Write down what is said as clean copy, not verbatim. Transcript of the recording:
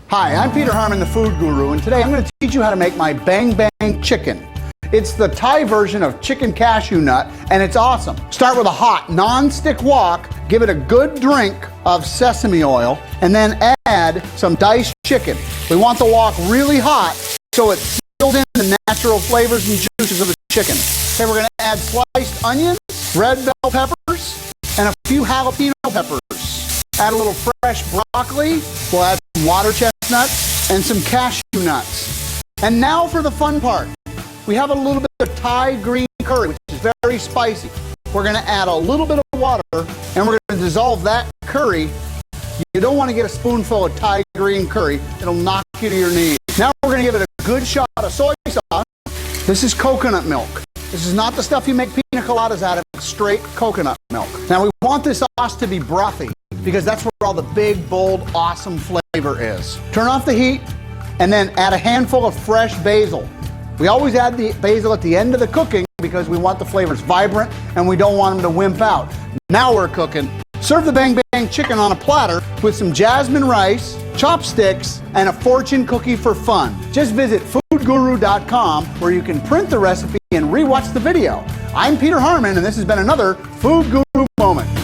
Hi, I'm Peter Harmon, the Food Guru, and today I'm going to teach you how to make my Bang Bang Chicken. It's the Thai version of chicken cashew nut, and it's awesome. Start with a hot, non-stick wok, give it a good drink of sesame oil, and then add some diced chicken. We want the wok really hot so it seals in the natural flavors and juices of the chicken. Okay, we're going to add sliced onions, red bell peppers, and a few jalapeno peppers. Add a little fresh broccoli. We'll add some water chestnuts and some cashew nuts. And now for the fun part. We have a little bit of Thai green curry, which is very spicy. We're going to add a little bit of water, and we're going to dissolve that curry. You don't want to get a spoonful of Thai green curry. It'll knock you to your knees. Now we're going to give it a good shot of soy sauce. This is coconut milk. This is not the stuff you make pina coladas out of. It's straight coconut milk. Now we want this sauce to be brothy because that's where all the big, bold, awesome flavor is. Turn off the heat and then add a handful of fresh basil. We always add the basil at the end of the cooking because we want the flavors vibrant and we don't want them to wimp out. Now we're cooking. Serve the Bang Bang chicken on a platter with some jasmine rice, chopsticks, and a fortune cookie for fun. Just visit foodguru.com where you can print the recipe and rewatch the video. I'm Peter Harmon, and this has been another Food Guru Moment.